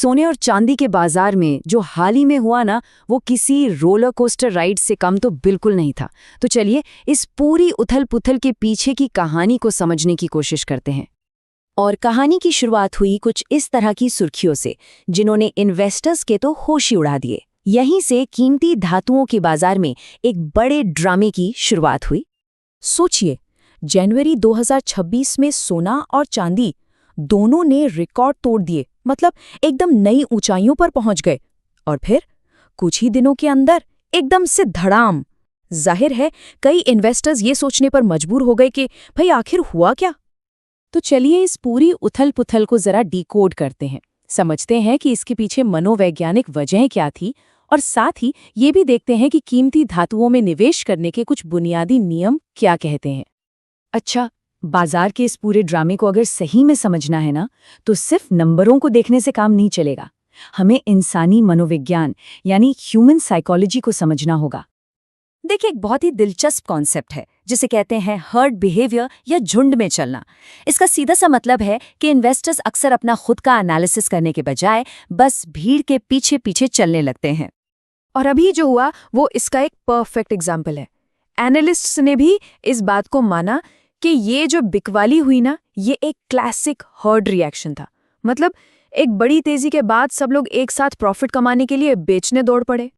सोने और चांदी के बाजार में जो हाल ही में हुआ ना, वो किसी रोलर कोस्टर राइड से कम तो बिल्कुल नहीं था। तो चलिए इस पूरी उथल-पुथल के पीछे की कहानी को समझने की कोशिश करते हैं। और कहानी की शुरुआत हुई कुछ इस तरह की सुर्खियों से, जिन्होंने इन्वेस्टर्स के तो होश ही उड़ा दिए। यहीं से कीमती धातुओं के बाजार में एक बड़े ड्रामे की शुरुआत हुई। सोचिए, जनवरी 2026 में सोना और चांदी दोनों ने रिकॉर्ड तोड़ दिए, मतलब एकदम नई ऊंचाइयों पर पहुंच गए। और फिर कुछ ही दिनों के अंदर एकदम से धड़ाम। जाहिर है कई इन्वेस्टर्स ये सोचने पर मजबूर हो गए कि भाई आखिर हुआ क्या। तो चलिए इस पूरी उथल-पुथल को जरा डिकोड करते हैं, समझते हैं कि इसके पीछे मनोवैज्ञानिक वजहें क्या थी, और साथ ही ये भी देखते हैं कि कीमती धातुओं में निवेश करने के कुछ बुनियादी नियम क्या कहते हैं। अच्छा, बाजार के इस पूरे ड्रामे को अगर सही में समझना है ना, तो सिर्फ नंबरों को देखने से काम नहीं चलेगा। हमें इंसानी मनोविज्ञान यानी ह्यूमन साइकोलॉजी को समझना होगा। देखिए, एक बहुत ही दिलचस्प कॉन्सेप्ट है जिसे कहते हैं हर्ड बिहेवियर या झुंड में चलना। इसका सीधा सा मतलब है कि इन्वेस्टर्स अक्सर अपना खुद का एनालिसिस करने के बजाय बस भीड़ के पीछे पीछे चलने लगते हैं। और अभी जो हुआ वो इसका एक परफेक्ट एग्जाम्पल है। एनालिस्ट्स ने भी इस बात को माना कि ये जो बिकवाली हुई ना, ये एक क्लासिक हर्ड रिएक्शन था। मतलब एक बड़ी तेजी के बाद सब लोग एक साथ प्रॉफिट कमाने के लिए बेचने दौड़ पड़े।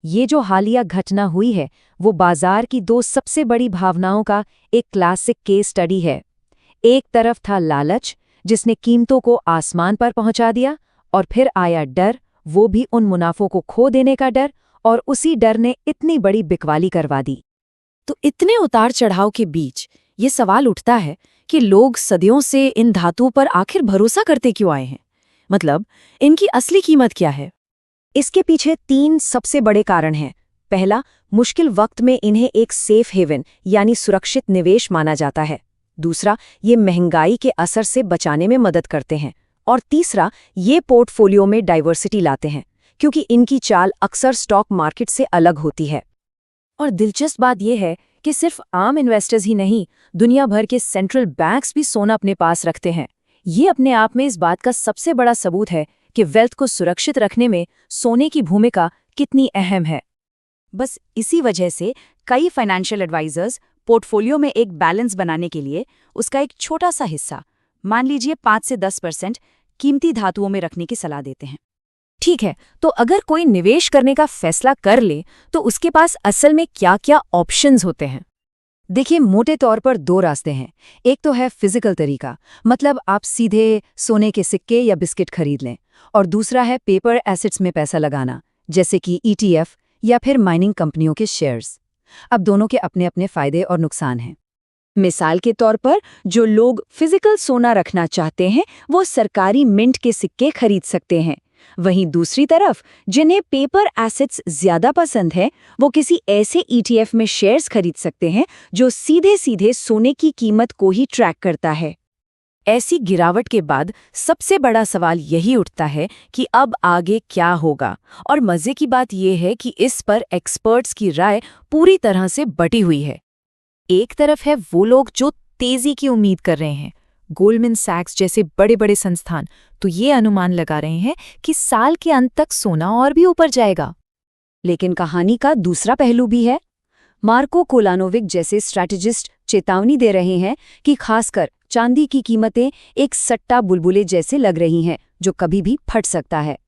ये जो हालिया घटना हुई है वो बाजार की दो सबसे बड़ी भावनाओं का एक क्लासिक केस स्टडी है। एक तरफ था लालच, जिसने कीमतों को आसमान पर पहुंचा दिया, और फिर आया डर, वो भी उन मुनाफों को खो देने का डर, और उसी डर ने इतनी बड़ी बिकवाली करवा दी। तो इतने उतार चढ़ाव के बीच ये सवाल उठता है कि लोग सदियों से इन धातुओं पर आखिर भरोसा करते क्यों आए हैं? मतलब इनकी असली कीमत क्या है? इसके पीछे तीन सबसे बड़े कारण हैं। पहला, मुश्किल वक्त में इन्हें एक सेफ हेवन यानी सुरक्षित निवेश माना जाता है। दूसरा, ये महंगाई के असर से बचाने में मदद करते हैं। और तीसरा, ये पोर्टफोलियो में डाइवर्सिटी लाते हैं, क्योंकि इनकी चाल अक्सर स्टॉक मार्केट से अलग होती है। और दिलचस्प बात यह है कि सिर्फ आम इन्वेस्टर्स ही नहीं, दुनिया भर के सेंट्रल बैंक्स भी सोना अपने पास रखते हैं। ये अपने आप में इस बात का सबसे बड़ा सबूत है कि वेल्थ को सुरक्षित रखने में सोने की भूमिका कितनी अहम है। बस इसी वजह से कई फाइनेंशियल एडवाइजर्स पोर्टफोलियो में एक बैलेंस बनाने के लिए उसका एक छोटा सा हिस्सा, मान लीजिए 5 से 10%, कीमती धातुओं में रखने की सलाह देते हैं। ठीक है, तो अगर कोई निवेश करने का फैसला कर ले तो उसके पास असल में क्या-क्या ऑप्शंस होते हैं? देखिए, मोटे तौर पर दो रास्ते हैं। एक तो है फिजिकल तरीका, मतलब आप सीधे सोने के सिक्के या बिस्किट खरीद लें, और दूसरा है पेपर एसेट्स में पैसा लगाना, जैसे कि ETF या फिर माइनिंग कंपनियों के शेयर्स। अब दोनों के अपने अपने फायदे और नुकसान हैं। मिसाल के तौर पर जो लोग फिजिकल सोना रखना चाहते हैं वो सरकारी मिंट के सिक्के खरीद सकते हैं। वहीं दूसरी तरफ जिन्हें पेपर एसेट्स ज्यादा पसंद है वो किसी ऐसे ETF में शेयर्स खरीद सकते हैं जो सीधे सीधे सोने की कीमत को ही ट्रैक करता है। ऐसी गिरावट के बाद सबसे बड़ा सवाल यही उठता है कि अब आगे क्या होगा। और मजे की बात यह है कि इस पर एक्सपर्ट्स की राय पूरी तरह से बटी हुई है। एक तरफ है वो लोग जो तेजी की उम्मीद कर रहे हैं। गोल्डमैन सैक्स जैसे बड़े बड़े संस्थान तो ये अनुमान लगा रहे हैं कि साल के अंत तक सोना और भी ऊपर जाएगा। लेकिन कहानी का दूसरा पहलू भी है। मार्को कोलानोविक जैसे स्ट्रैटेजिस्ट चेतावनी दे रहे हैं कि खासकर चांदी की कीमतें एक सट्टा बुलबुले जैसे लग रही हैं जो कभी भी फट सकता है।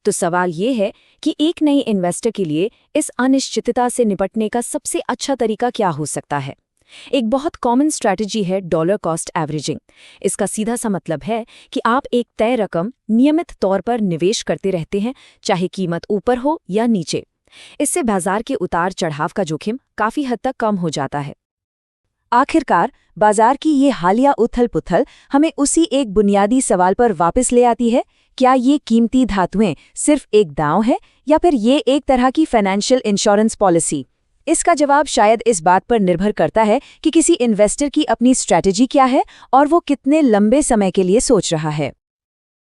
तो सवाल ये है कि एक नए इन्वेस्टर के लिए इस अनिश्चितता से निपटने का सबसे अच्छा तरीका क्या हो सकता है? एक बहुत कॉमन स्ट्रैटेजी है डॉलर कॉस्ट एवरेजिंग। इसका सीधा सा मतलब है कि आप एक तय रकम नियमित तौर पर निवेश करते रहते हैं, चाहे कीमत ऊपर हो या नीचे। इससे बाजार के उतार चढ़ाव का जोखिम काफी हद तक कम हो जाता है। आखिरकार बाजार की ये हालिया उथल-पुथल हमें उसी एक बुनियादी सवाल पर वापस ले आती है, क्या ये कीमती धातुएं सिर्फ एक दांव है या फिर ये एक तरह की फाइनेंशियल इंश्योरेंस पॉलिसी? इसका जवाब शायद इस बात पर निर्भर करता है कि किसी इन्वेस्टर की अपनी स्ट्रैटेजी क्या है और वो कितने लंबे समय के लिए सोच रहा है।